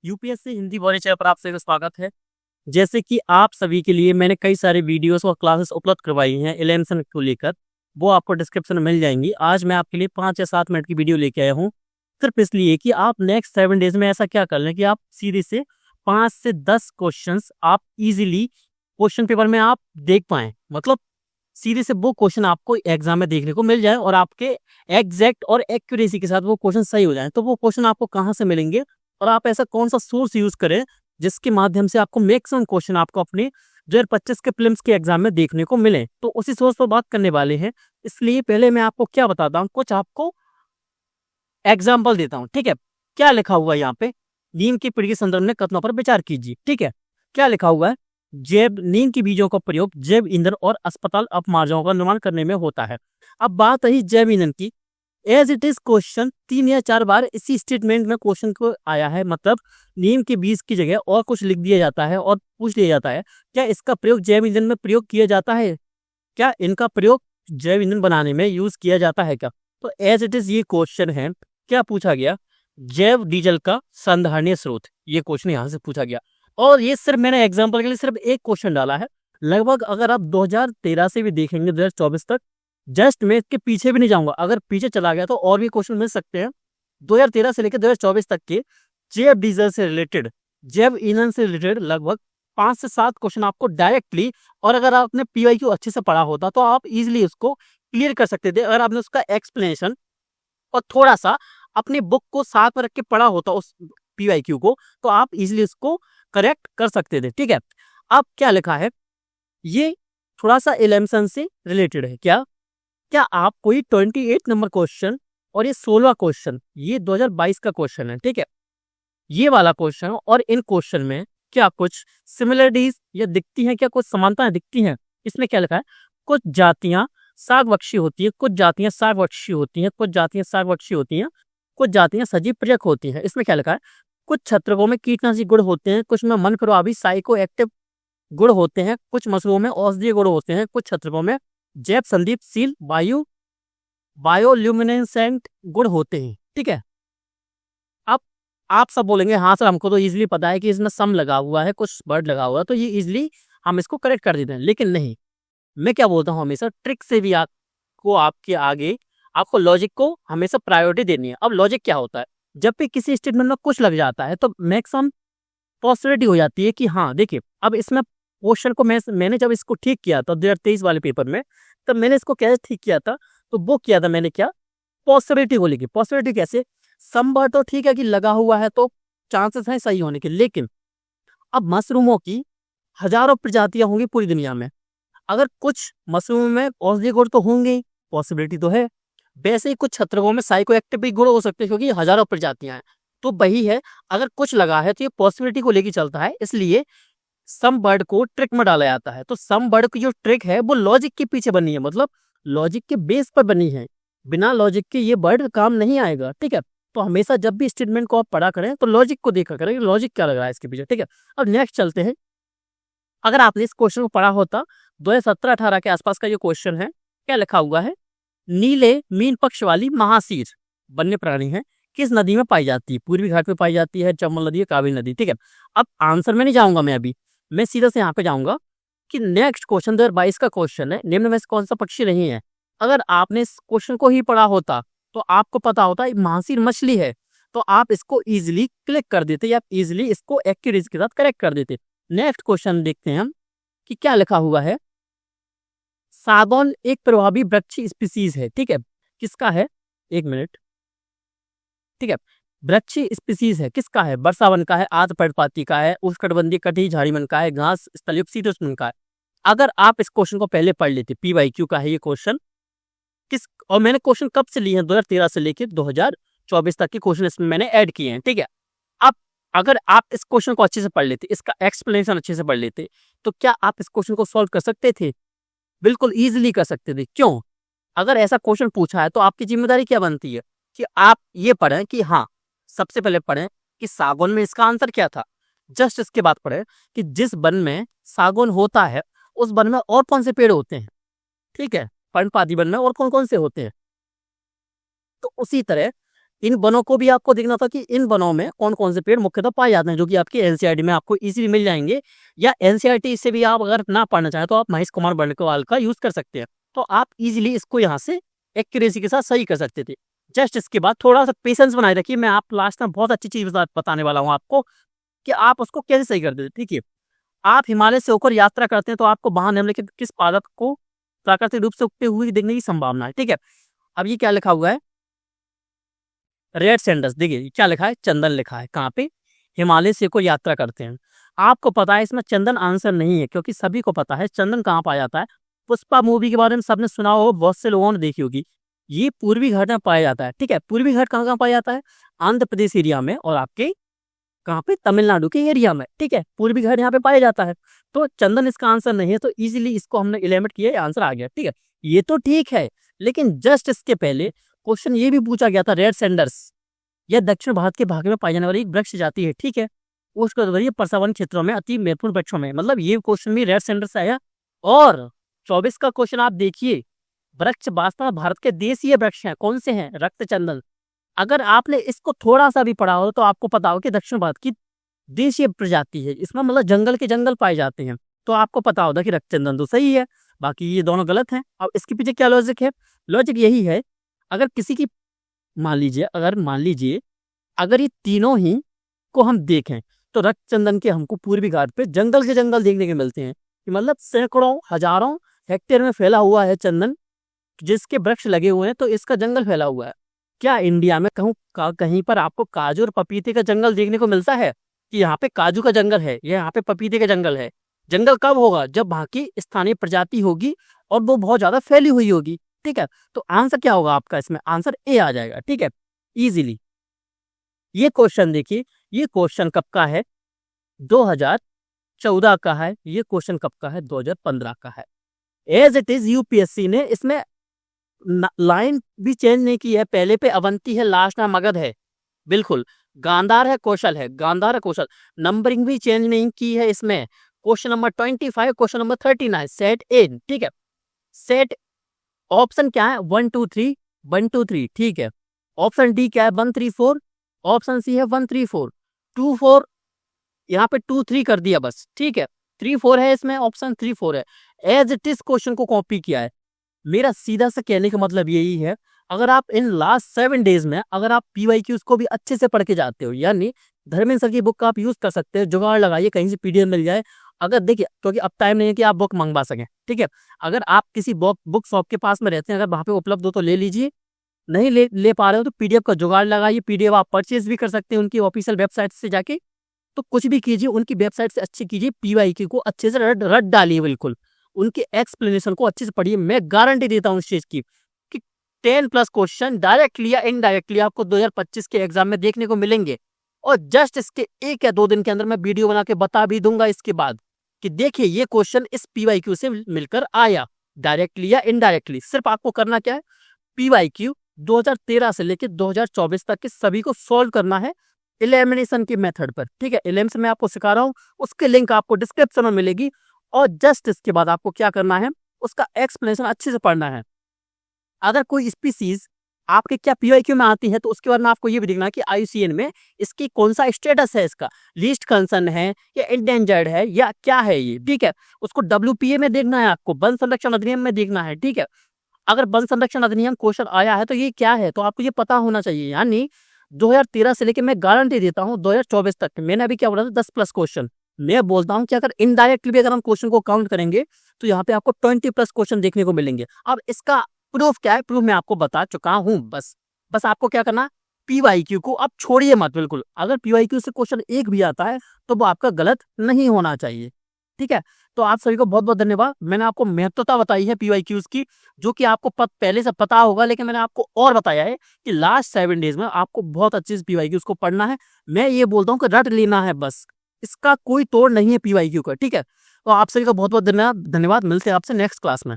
UPSC Hindi वाले channel पर आप सभी का स्वागत है। जैसे कि आप सभी के लिए मैंने कई सारे वीडियोस और क्लासेस उपलब्ध करवाई हैं 11th को लेकर, वो आपको डिस्क्रिप्शन में मिल जाएंगी। आज मैं आपके लिए 5 या 7 मिनट की वीडियो लेके आया हूँ, सिर्फ इसलिए कि आप नेक्स्ट 7 डेज में ऐसा क्या कर लें कि आप सीधे से 5 से 10 क्वेश्चंस आप इजीली क्वेश्चन पेपर में आप देख पाएं। मतलब सीधे से वो क्वेश्चन आपको एग्जाम में देखने को मिल जाए और आपके एग्जैक्ट और एक्यूरेसी के साथ वो क्वेश्चन सही हो जाए। तो वो क्वेश्चन आपको कहाँ से मिलेंगे और आप ऐसा कौन सा सोर्स यूज करें जिसके माध्यम से आपको मैक्सिमम क्वेश्चन आपको अपने 2025 के प्रीलिम्स के एग्जाम में देखने को मिले। तो उसी सोर्स पर बात करने वाले हैं, इसलिए पहले मैं आपको क्या बताता हूँ, कुछ आपको एग्जाम्पल देता हूँ। ठीक है, क्या लिखा हुआ है यहाँ पे, नीम की पीढ़ी के संदर्भ में कथनों पर विचार कीजिए। ठीक है, क्या लिखा हुआ है, जैव नीम के बीजों का प्रयोग जैव ईंधन और अस्पताल अपमार्जों का निर्माण करने में होता है। अब बात रही जैव ईंधन की, एज इट इज क्वेश्चन 3 या 4 बार इसी स्टेटमेंट में क्वेश्चन को आया है। मतलब नीम के बीज की जगह और कुछ लिख दिया जाता है और पूछ लिया जाता है क्या इसका प्रयोग जैव ईंधन में प्रयोग किया जाता है, क्या इनका प्रयोग जैव ईंधन बनाने में यूज किया जाता है क्या। तो एज इट इज ये क्वेश्चन है, क्या पूछा गया, जैव डीजल का संधारणीय स्रोत, ये क्वेश्चन यहाँ से पूछा गया। और ये सिर्फ मैंने एग्जाम्पल के लिए सिर्फ एक क्वेश्चन डाला है। लगभग अगर आप 2013 से भी देखेंगे 2024 तक, जस्ट मैं इसके पीछे भी नहीं जाऊंगा, अगर पीछे चला गया तो और भी क्वेश्चन मिल सकते हैं। 2013 से लेकर 2024 तक के जैव डीजल से रिलेटेड, जैव ईंधन से रिलेटेड लगभग 5 से 7 क्वेश्चन आपको डायरेक्टली, और अगर आपने पीवाईक्यू अच्छे से पढ़ा होता तो आप इजीली उसको क्लियर कर सकते थे। अगर आपने उसका एक्सप्लेनेशन और थोड़ा सा अपनी बुक को साथ में रख के पढ़ा होता उस पीवाईक्यू को, तो आप इजीली उसको करेक्ट कर सकते थे। ठीक है, अब क्या लिखा है, ये थोड़ा सा एलिमिनेशन से रिलेटेड है। क्या क्या आप कोई 28 नंबर क्वेश्चन और ये 16 क्वेश्चन, ये 2022 का क्वेश्चन है। ठीक है, ये वाला क्वेश्चन और इन क्वेश्चन में क्या कुछ सिमिलरिटीज या दिखती हैं, क्या कुछ समानताएं दिखती हैं। इसमें क्या लिखा है, कुछ जातियां सागवक्षी होती है, कुछ जातियां सागवक्षी होती हैं, कुछ जातियां सागवक्षी होती हैं, कुछ जातियां सजीव पर्यक होती हैं। इसमें क्या लिखा है, कुछ छत्रकों में कीटनाशी गुण होते हैं, कुछ में मन प्रभावी साइको एक्टिव गुण होते हैं, कुछ मशरूम में औषधीय गुण होते हैं, कुछ छत्रकों में जैव संदीप्तशील बायोल्यूमिनेसेंट गुण होते हैं। ठीक है, अब आप सब बोलेंगे हाँ सर हमको तो इजीली पता है कि इसमें सम लगा हुआ है, कुछ वर्ड लगा हुआ है, तो ये इजीली हम इसको करेक्ट कर देते हैं। लेकिन नहीं, मैं क्या बोलता हूँ, हमेशा ट्रिक से भी आपको आपके आगे आपको लॉजिक को हमेशा प्रायोरिटी देनी है। अब लॉजिक क्या होता है, जब भी किसी स्टेटमेंट में कुछ लग जाता है तो मैक्सिमम पॉसिबिलिटी हो जाती है कि हाँ देखिए, अब इसमें क्वेश्चन को मैंने जब इसको ठीक किया था 2023 वाले पेपर में, तब मैंने इसको कैसे ठीक किया था, तो वो किया था मैंने, क्या पॉसिबिलिटी को लेके। पॉसिबिलिटी कैसे, संभव तो ठीक है कि लगा हुआ है तो चांसेस हैं सही होने के, लेकिन अब मशरूमों की हजारों प्रजातियां होंगी पूरी दुनिया में, अगर कुछ मशरूम में औषधीय गुण तो होंगे, पॉसिबिलिटी तो है, वैसे ही कुछ छत्रकों में साइको एक्टिव भी गुण हो सकते हैं क्योंकि हजारों प्रजातियां हैं। तो वही है, अगर कुछ लगा है तो ये पॉसिबिलिटी को लेके चलता है, इसलिए सम वर्ड को ट्रिक में डाला जाता है। तो सम वर्ड की जो ट्रिक है वो लॉजिक के पीछे बनी है, मतलब लॉजिक के बेस पर बनी है, बिना लॉजिक के ये वर्ड काम नहीं आएगा। ठीक है, तो हमेशा जब भी स्टेटमेंट को आप पढ़ा करें तो लॉजिक को देखा करें, लॉजिक क्या लग रहा है इसके पीछे। ठीक है, अब नेक्स्ट चलते हैं। अगर आपने इस क्वेश्चन को पढ़ा होता, 2017-18 के आसपास का ये क्वेश्चन है, क्या लिखा हुआ है, नीले मीन पक्ष वाली महासीर वन्य प्राणी है, किस नदी में पाई जाती है, पूर्वी घाट में पाई जाती है, चंबल नदी है, कावेरी नदी। ठीक है, अब आंसर में नहीं जाऊंगा मैं, अभी मैं सीधा से यहाँ पे जाऊंगा कि नेक्स्ट क्वेश्चन 2022 का क्वेश्चन है, निम्न में से कौन सा पक्षी नहीं है। अगर आपने इस क्वेश्चन को ही पढ़ा होता तो आपको पता होता महासीर मछली है, तो आप इसको इजिली क्लिक कर देते या इजिली इसको एक्यूरेसी के साथ करेक्ट कर देते। नेक्स्ट क्वेश्चन देखते हैं हम कि क्या लिखा हुआ है, सागौन एक प्रभावी वृक्ष स्पीसीज है। ठीक है, किसका है, एक मिनट। ठीक है, वृक्ष स्पीसीज है किसका है, वर्षावन का है, आर्द्र पर्णपाती का है, उष्णकटिबंधीय कटी झाड़ीवन का है, घास स्थलयुक्त शीतोष्ण का है। अगर आप इस क्वेश्चन को पहले पढ़ लेते, पीवाईक्यू का है ये क्वेश्चन, किस, और मैंने क्वेश्चन कब से लिए हैं, 2013 से लेकर 2024 तक के क्वेश्चन इसमें मैंने ऐड किए हैं। ठीक है, अब अगर आप इस क्वेश्चन को अच्छे से पढ़ लेते, इसका एक्सप्लेनेशन अच्छे से पढ़ लेते, तो क्या आप इस क्वेश्चन को सॉल्व कर सकते थे, बिल्कुल इजीली कर सकते थे। क्यों, अगर ऐसा क्वेश्चन पूछा है तो आपकी जिम्मेदारी क्या बनती है कि आप ये पढ़ें कि हाँ, सबसे पहले पढ़ें कि सागौन में इसका आंसर क्या था, जस्ट इसके बाद पढ़ें कि जिस वन में सागौन होता है उस वन में और कौन से पेड़ होते हैं। ठीक है, पर्णपाती वन में और कौन कौन से होते हैं। तो उसी तरह इन वनों को भी आपको देखना था कि इन वनों में कौन कौन से पेड़ मुख्यतः पाए जाते हैं, जो कि आपके एनसीईआरटी में आपको इजीली मिल जाएंगे, या एनसीईआरटी से भी आप अगर ना पढ़ना चाहें तो आप महेश कुमार बर्णवाल का यूज कर सकते हैं। तो आप इजीली इसको यहाँ से एक्यूरेसी के साथ सही कर सकते थे। जस्ट इसके बाद थोड़ा सा पेशेंस बनाए रखिए, मैं आप लास्ट में बहुत अच्छी चीज बताने वाला हूँ आपको कि आप उसको कैसे सही कर देते। ठीक है, आप हिमालय से होकर यात्रा करते हैं तो आपको वहां निम्नलिखित किस पादप को प्राकृतिक रूप से उगते हुए देखने की संभावना है। ठीक है, अब ये क्या लिखा हुआ है, रेड सैंडल्स, देखिए क्या लिखा है, चंदन लिखा है। कहाँ पे, हिमालय से को यात्रा करते हैं। आपको पता है इसमें चंदन आंसर नहीं है, क्योंकि सभी को पता है चंदन कहाँ पाया जाता है। पुष्पा मूवी के बारे में सबने सुना हो, बहुत से लोगों ने देखी होगी। ये पूर्वी घाट में पाया जाता है। ठीक है, पूर्वी घाट कहाँ कहाँ पाया जाता है, आंध्र प्रदेश एरिया में, और आपके कहाँ पे, तमिलनाडु के एरिया में। ठीक है, पूर्वी घाट यहाँ पे पाया जाता है। तो चंदन इसका आंसर नहीं है, तो इजीली इसको हमने एलिमिनेट किया, आंसर आ गया। ठीक है, ये तो ठीक है, लेकिन जस्ट इसके पहले क्वेश्चन ये भी पूछा गया था, रेड सैंडल्स यह दक्षिण भारत के भाग में पाई जाने वाली एक वृक्ष जाति है। ठीक है, उसको प्रसावन क्षेत्रों में अति महत्वपूर्ण वृक्षों में, मतलब ये क्वेश्चन भी रेड सैंडल्स आया। और 24 का क्वेश्चन आप देखिए, वृक्ष वास्तव में भारत के देशीय वृक्ष हैं। कौन से हैं, रक्त चंदन। अगर आपने इसको थोड़ा सा भी पढ़ा हो तो आपको पता हो कि दक्षिण भारत की देशीय प्रजाति है, इसमें मतलब जंगल के जंगल पाए जाते हैं। तो आपको पता होगा कि रक्त चंदन तो सही है, बाकी ये दोनों गलत हैं। अब इसके पीछे क्या लॉजिक है, लॉजिक यही है, अगर किसी की मान लीजिए अगर ये तीनों ही को हम देखें तो रक्त चंदन के हमको पूर्वी घाट पे जंगल के जंगल देखने के मिलते हैं, कि मतलब सैकड़ों हजारों हेक्टेयर में फैला हुआ है चंदन, जिसके वृक्ष लगे हुए हैं, तो इसका जंगल फैला हुआ है। क्या इंडिया में कहीं पर आपको काजू और पपीते का जंगल देखने को मिलता है, कि यहाँ पे काजू का जंगल है, यहाँ पे पपीते का जंगल है। जंगल कब होगा, जब वहां की स्थानीय प्रजाति होगी और वो बहुत ज्यादा फैली हुई होगी। ठीक है, तो आंसर क्या होगा आपका, इसमें आंसर ए आ जाएगा। ठीक है, इजीली। ये क्वेश्चन देखिए, ये क्वेश्चन कब का है, 2014 का है। ये क्वेश्चन कब का है, 2015 का है। एज इट इज यूपीएससी ने इसमें लाइन भी चेंज नहीं की है, पहले पे अवंती है, लास्ट में मगध है, बिल्कुल गांधार है, कौशल है, गांधार है, कौशल। नंबरिंग भी चेंज नहीं की है इसमें। Question number 25, question number 39, set ए। ठीक है, सेट ऑप्शन क्या है, 1 2 3, 1 2 3। ठीक है, ऑप्शन डी क्या है, 1 3 4, ऑप्शन सी है 1 3 4, 2 4, यहाँ पे 2 3 कर दिया बस। ठीक है, 3 4 है इसमें, ऑप्शन 3 4 है। एज इट इज क्वेश्चन को कॉपी किया है। मेरा सीधा सा कहने का मतलब यही है, अगर आप इन लास्ट 7 डेज में अगर आप पीवाईक्यूज को भी अच्छे से पढ़ के जाते हो, यानी धर्मेंद्र सर की बुक का आप यूज कर सकते हो, जुगाड़ लगाइए कहीं से पीडीएफ मिल जाए। अगर देखिए, क्योंकि अब टाइम नहीं है कि आप बुक मंगवा सकें। ठीक है, अगर आप किसी बुक शॉप के पास में रहते हैं, अगर वहां पे उपलब्ध हो तो ले लीजिए, नहीं ले पा रहे हो तो पीडीएफ का जुगाड़ लगाइए। पीडीएफ आप परचेज भी कर सकते हैं उनकी ऑफिशियल वेबसाइट से जाके। तो कुछ भी कीजिए, उनकी वेबसाइट से अच्छी कीजिए, पीवाईक्यू को अच्छे से रट डालिए, बिल्कुल उनके एक्सप्लेनेशन को अच्छे से पढ़िए। मैं गारंटी देता हूँ इस चीज की कि 10+ क्वेश्चन डायरेक्टली या इनडायरेक्टली आपको 2025 के एग्जाम में देखने को मिलेंगे। और जस्ट इसके 1 या 2 दिन के अंदर मैं वीडियो बना के बता भी दूंगा इसके बाद कि देखिए ये क्वेश्चन इस पीवाईक्यू से मिलकर आया, डायरेक्टली या इनडायरेक्टली। सिर्फ आपको करना क्या है, पीवाईक्यू 2013 से लेकर 2024 तक के सभी को सोल्व करना है एलिमिनेशन के मेथड पर। ठीक है, एलिमिनेशन में आपको सिखा रहा हूँ, उसके लिंक आपको डिस्क्रिप्शन में मिलेगी। और जस्ट इसके बाद आपको क्या करना है, उसका एक्सप्लेनेशन अच्छे से पढ़ना है। अगर कोई स्पीसीज आपके क्या पीवाईक्यू में आती है तो उसके बाद में आपको ये भी देखना है कि आईयूसीएन में इसकी कौन सा स्टेटस है, इसका लीस्ट कंसर्न है या इंडेंजर्ड है या क्या है ये। ठीक है, उसको डब्ल्यूपीए में देखना है, आपको वन संरक्षण अधिनियम में देखना है। ठीक है, अगर वन संरक्षण अधिनियम क्वेश्चन आया है तो ये क्या है, तो आपको ये पता होना चाहिए। यानी 2013 से लेकर मैं गारंटी देता हूँ 2024 तक, मैंने अभी क्या बोला था 10+ क्वेश्चन। मैं बोलता हूँ कि अगर इनडायरेक्टली भी अगर हम क्वेश्चन को काउंट करेंगे तो यहाँ पे आपको 20+ क्वेश्चन देखने को मिलेंगे। अब इसका प्रूफ क्या है, प्रूफ मैं आपको बता चुका हूँ। बस आपको क्या करना, पीवाईक्यू को अब छोड़िए मत, बिल्कुल। अगर पीवाईक्यू से क्वेश्चन एक भी आता है तो वो आपका गलत नहीं होना चाहिए। ठीक है, तो आप सभी को बहुत बहुत धन्यवाद। मैंने आपको महत्वता बताई है पीवाईक्यूज की, जो कि आपको पहले से पता होगा, लेकिन मैंने आपको और बताया है कि लास्ट 7 डेज में आपको बहुत अच्छे से पीवाईक्यूज को पढ़ना है। मैं ये बोलता हूँ कि रट लेना है बस, इसका कोई तोड़ नहीं है पीवाईक्यू का। ठीक है, तो आप सभी का बहुत बहुत धन्यवाद। मिलते हैं आपसे नेक्स्ट क्लास में।